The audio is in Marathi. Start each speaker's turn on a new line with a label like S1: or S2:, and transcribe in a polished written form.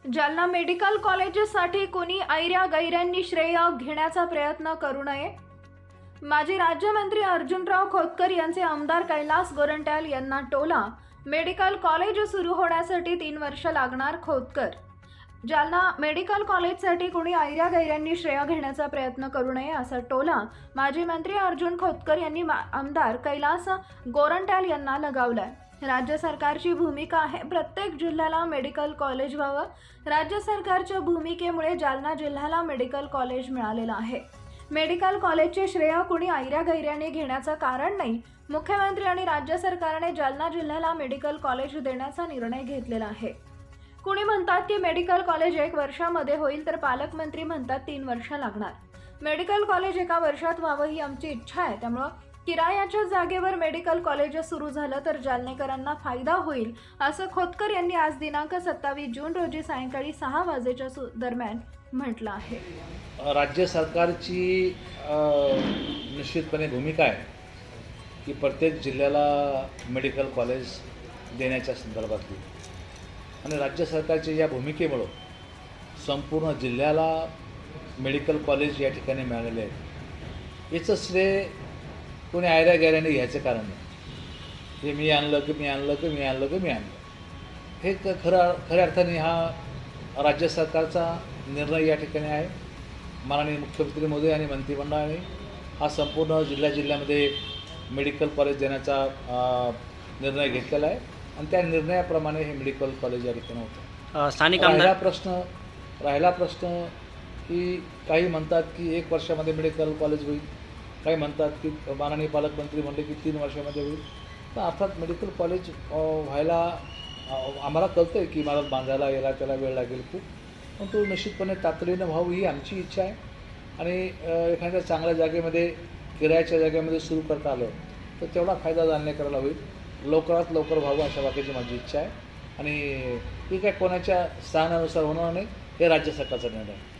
S1: जालना मेडिकल कॉलेजसाठी कोणी ऐऱ्या-गैऱ्यांनी श्रेय घेण्याचा प्रयत्न करू नये. माजी राज्यमंत्री अर्जुनराव खोतकर यांचे आमदार कैलास गोरंट्याल यांना टोला. मेडिकल कॉलेज सुरू होण्यासाठी 3 वर्ष लागणार. खोतकर. जालना मेडिकल कॉलेजसाठी कोणी ऐऱ्या-गैऱ्यांनी श्रेय घेण्याचा प्रयत्न करू नये असा टोला माजी मंत्री अर्जुन खोतकर यांनी आमदार कैलास गोरंट्याल यांना लगावलाय. राज्य सरकारची भूमिका आहे प्रत्येक जिल्ह्याला मेडिकल कॉलेज व्हावं. राज्य सरकारच्या भूमिकेमुळे जालना जिल्ह्याला मेडिकल कॉलेज मिळालेलं आहे. मेडिकल कॉलेजचे श्रेय कुणी ऐऱ्या-गैऱ्याने घेण्याचं कारण नाही. मुख्यमंत्री आणि राज्य सरकारने जालना जिल्ह्याला मेडिकल कॉलेज देण्याचा निर्णय घेतलेला आहे. कुणी म्हणतात की मेडिकल कॉलेज 1 वर्षामध्ये होईल, तर पालकमंत्री म्हणतात 3 वर्ष लागणार. मेडिकल कॉलेज 1 वर्षात व्हावं ही आमची इच्छा आहे. त्यामुळं किरायाच्या जागेवर मेडिकल कॉलेज सुरू झालं तर जालनेकरांना फायदा होईल, असं खोतकर यांनी आज दिनांक 27 जून रोजी सायंकाळी 6 वाजेच्या दरम्यान म्हटलं आहे.
S2: राज्य सरकारची निश्चितपणे भूमिका आहे की प्रत्येक जिल्ह्याला मेडिकल कॉलेज देण्याच्या संदर्भातली, आणि राज्य सरकारच्या या भूमिकेमुळं संपूर्ण जिल्ह्याला मेडिकल कॉलेज या ठिकाणी मिळालेले आहेत. याचं श्रेय कोणी ऐऱ्या-गैऱ्याने घ्यायचं कारण नाही. हे मी आणलं की मी आणलं की मी आणलं की मी आणलं, हे खऱ्या अर्थाने हा राज्य सरकारचा निर्णय या ठिकाणी आहे. माननीय मुख्यमंत्री महोदय आणि मंत्रिमंडळाने हा संपूर्ण जिल्ह्यामध्ये मेडिकल कॉलेज देण्याचा निर्णय घेतलेला आहे, आणि त्या निर्णयाप्रमाणे हे मेडिकल कॉलेज या ठिकाणी होतं.
S3: स्थानिक
S2: राहिला प्रश्न की काही म्हणतात की 1 वर्षामध्ये मेडिकल कॉलेज होईल, काही म्हणतात की माननीय पालकमंत्री म्हणले की 3 वर्षामध्ये होईल. तर अर्थात मेडिकल कॉलेज व्हायला आम्हाला कळतं आहे की इमारत बांधायला याला त्याला वेळ लागेल खूप, पण तो निश्चितपणे तातडीनं व्हावं ही आमची इच्छा आहे. आणि एखाद्या चांगल्या जागेमध्ये किरायाच्या जागेमध्ये सुरू करता आलं तर तेवढा फायदा जालनेकराला होईल. लवकरात लवकर व्हावं अशा बाकीची माझी इच्छा आहे. आणि ही काय कोणाच्या स्थानानुसार होणार नाही, हे राज्य सरकारचा निर्णय आहे.